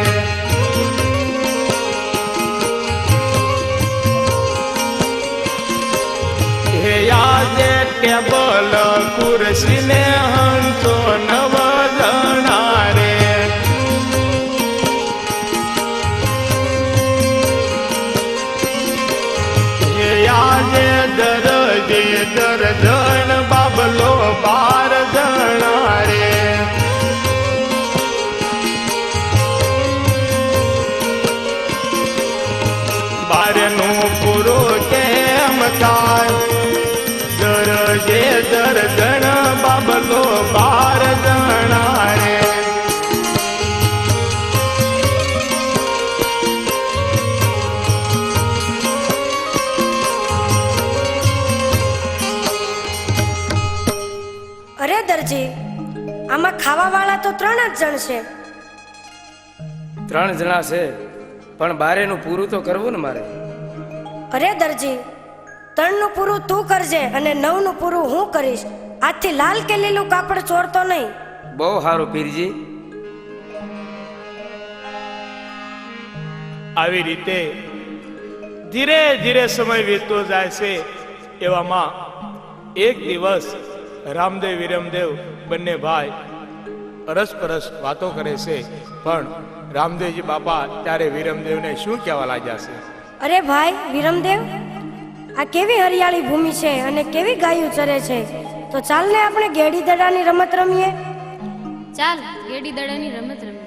હે યાદે ટેબલ ખુરશી ને હંસો નવ જણા રે. હે યાદે દરજે દરજણ બાબલો થાય દરજે દર્જણ બાબલો 12 જણા રે. અરે દરજી, આમાં ખાવા વાળા તો 3 જ જણ છે. 3 જણા છે, પણ બારેનું પૂરું તો કરવું ને મારે. અરે દરજી, 3 નું પૂરું તું કરજે અને 9 નું પૂરું હું કરીશ. આજથી લાલ કે લીલું કાપડ ચોરતો નહીં. બહુ સારું પીરજી. આવી રીતે ધીરે ધીરે સમય વીતતો જાય છે. એવામાં એક દિવસ રામદેવ વિરમદેવ બંને ભાઈ અરસપરસ વાતો કરે છે. પણ રામદેવજી બાપા ત્યારે વિરમદેવને શું કહેવા લાગ્યા છે? અરે ભાઈ વિરમદેવ, આ કેવી હરિયાળી ભૂમિ છે અને કેવી ગાયું ચરે છે. તો ચાલ ને આપણે ગેડી દડાની રમત રમીએ. ચાલ ગેડી દડાની રમત રમીએ.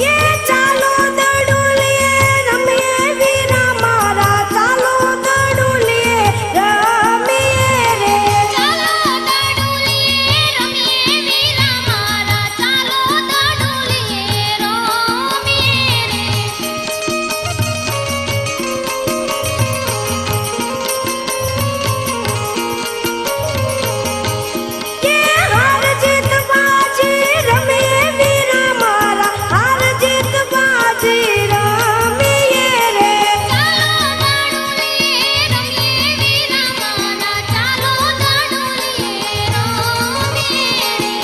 ये चालो दडुलिए रमिए वीरा मारा, चालो दडुलिए रमिए रे. ચાલો દડુલીએ રમીએ વીરા મારા, ચાલો દડુલીએ રમીએ રે. ये हार जीत बाजी रमिए वीरा मारा, हार जीत बाजी रमिए रे. ચાલો દડુલીએ રમીએ વીરા મારા, ચાલો દડુલીએ રમીએ રે.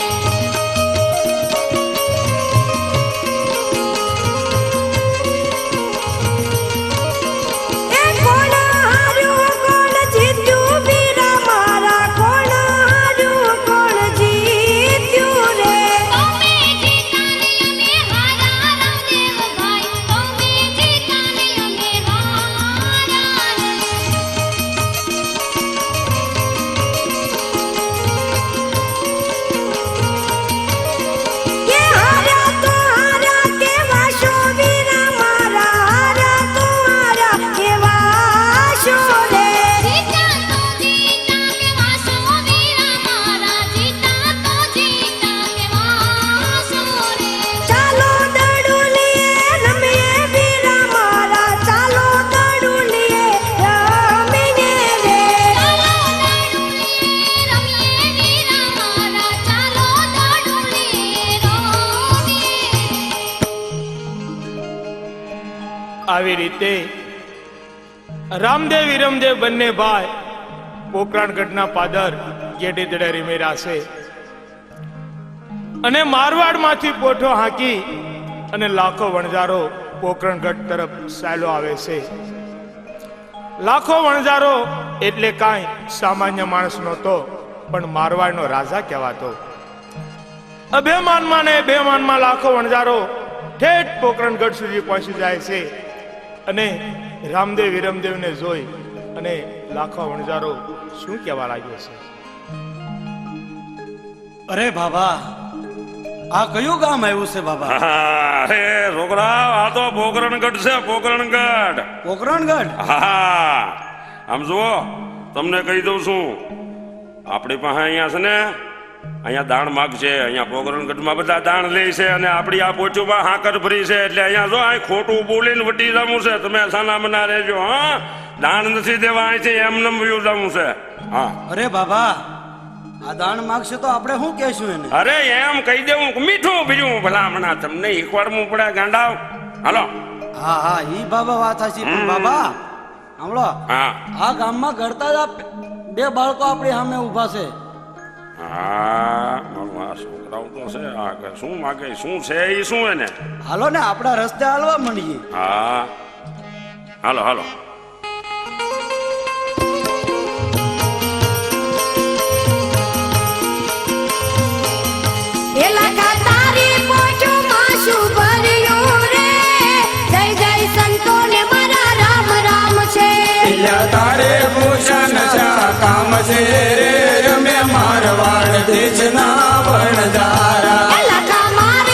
એ કોણ હાર્યું કોણ જીત્યું વીરા મારા, કોણ હાર્યું કોણ જીત્યું રે. તમે જીતા ને અમે હારા રામદેવ ભાઈ, તમે જીતા ને અમે હારા રે. ये हारा तो हारा केवा शो वीरा मारा, हारा तो हारा केवा शो रे. જીતા તો જીતા કે વાસો વીરા મારા, જીતા તો જીતા કે વાસો રે. ચાલો દડુલીએ રમીએ વીરા મારા, ચાલો દડુલીએ રમીએ રે. ચાલો દડુલીએ રમીએ વીરા મારા, ચાલો દડુલીએ રમીએ. આવી રીતે રામદેવ વિરમદેવ બંને ભાઈ પોકરણગઢના પાદર ગેડી દડે રમેલા છે. અને મારવાડમાંથી પોઠો હાંકી અને લાખો વણજારો પોકરણગઢ તરફ ચાલ્યો આવે છે. લાખો વણજારો એટલે કાંઈ સામાન્ય માણસ નહોતો, પણ મારવાડનો રાજા કહેવાતો. અભિમાનમાં ને બેમાનમાં લાખો વણજારો ઠેઠ પોકરણગઢ સુધી પહોંચી જાય છે. અને રામદેવ વિરમદેવને જોઈ અને લાખો વણજારો શું કહેવા લાગ્યો છે? અરે બાબા, આ કયું ગામ આવ્યું છે બાબા? અરે છોકરા, આ તો પોકરણગઢ છે, પોકરણગઢ. પોકરણગઢ? હા, આમ જુઓ, તમને કહી દઉં છું, આપણી પાસે અહીંયા છે ને, અહીંયા દાણ માગ છે. અહીંયા પોકરણગઢમાં બધા દાણ લે છે, અને આપણી આ પોચુમાં હાકર ભરી છે. એટલે અહીંયા જો આ ખોટું બોલીને વટી જવું છે. તમે સાના મના રહેજો. હા, દાણ નથી દેવા, અહીંથી એમને વયું જવું છે. હા. અરે બાબા, આ દાણ માગશે તો આપણે શું કહેશું એને? અરે એમ કહી દેવું કે મીઠું બીજું ભલામણા તમને શીખવાડવું પડે ગાંડાવ. હાલો. હા હા, ઈ બાબા વાત સાચી. પણ બાબા સાંભળો, હા આ ગામમાં ઘડતા જ આ 2 બાળકો આપણી સામે ઊભા છે. હા, મારું આ છોકરાઓ તો છે. આ કે શું માગે, શું છે એ શું એને? હાલો ને, આપણા રસ્તે હાલવા માંડીએ. હા, હાલો હાલો. એલા તારી પોચુમાં શું ભર્યું રે, જય જય સંતોને મારા રામ રામ છે. તારે ભૂષણ કામ છે રે, રમે મારવાડ દેશના વણજારા. એલા મારા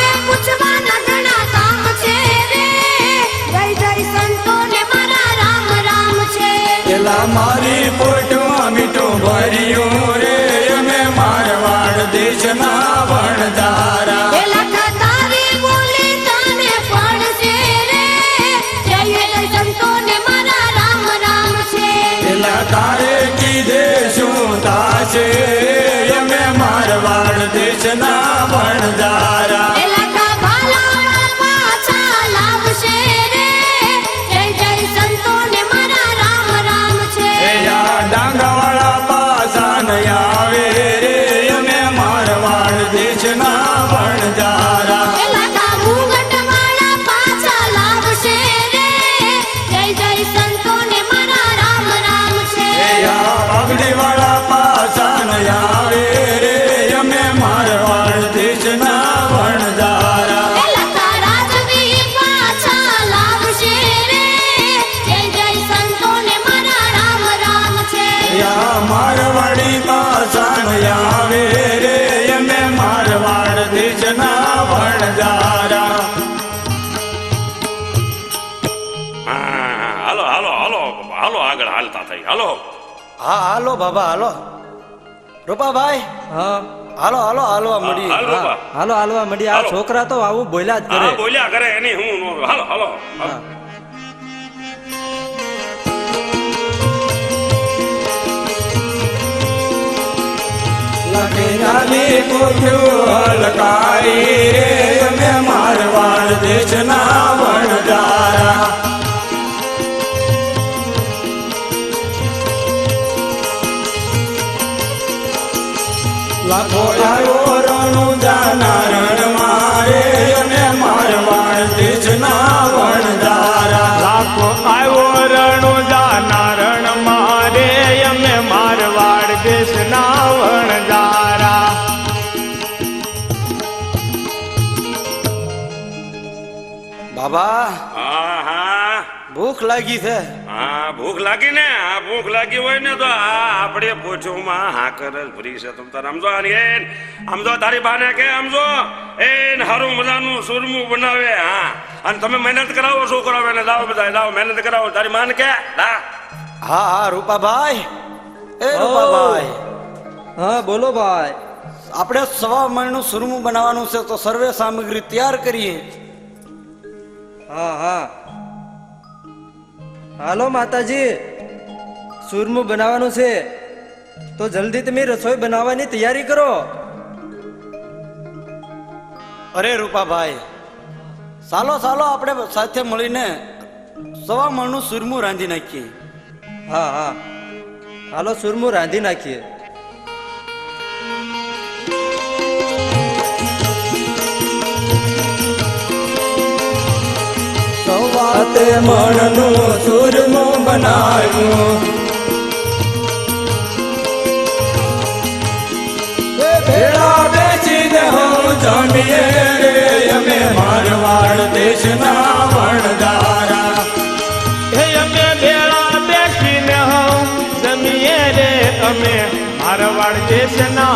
વણજારા. હા હાલો હાલો હાલો હાલો આગળ હાલતા થઈ હાલો. હા હાલો બાબા હાલો. રૂપાભાઈ હા હાલો હાલો હાલવા મળી. હાલ બાબા. હાલો હાલવા મળી. આ હાલો. છોકરા તો આવું બોલ્યા જ કરે. હા બોલ્યા કરે એની હું નો- હાલો હાલો હાલો. લખીનાની પૂછ્યું હલકારી રે અમે મારવાડ દેશના વણજારા. લાખો આવ્યો રણું જાના રણ મારે અમે મારવાડ દેશના વણજારા. લાખો આવ્યો રણો જાના રણ મારે અમે મારવાડ દેશના વણજારા. બાબા હા હા ભૂખ લાગી છે. હા ભૂખ લાગી ને આ ભૂખ લાગી હોય ને તો આ આપણે પોચોમાં હાકર જ ભરી છે તમ તાર સમજો સમજો તારી બાને કે સમજો એ હારું મજાનું સુરમું બનાવે. હા અને તમે મહેનત કરાવો શું કરાવો એને દાવો બધા દાવો મહેનત કરાવો તારી માન કે હા હા હા રૂપાભાઈ એ રૂપાભાઈ હા બોલો ભાઈ. આપણે સવા મણનું સુરમું બનાવવાનું છે તો સર્વે સામગ્રી તૈયાર કરીએ. હા હા હાલો માતાજી, સુરમું બનાવવાનું છે તો જલ્દી તમે રસોઈ બનાવવાની તૈયારી કરો. અરે રૂપાભાઈ ચાલો ચાલો આપણે સાથે મળીને સવા મણનું સુરમું રાંધી નાખીએ. હા હા હાલો સુરમું રાંધી નાખીએ. સવાતે મણનું સુરમું બનાવ્યું. ભેળા બેસીને હું જમીએ રે અમે મારવાડ દેશના વણજારા. હે અમે ભેળા બેસીને હમ જમીએ રે અમે મારવાડ દેશના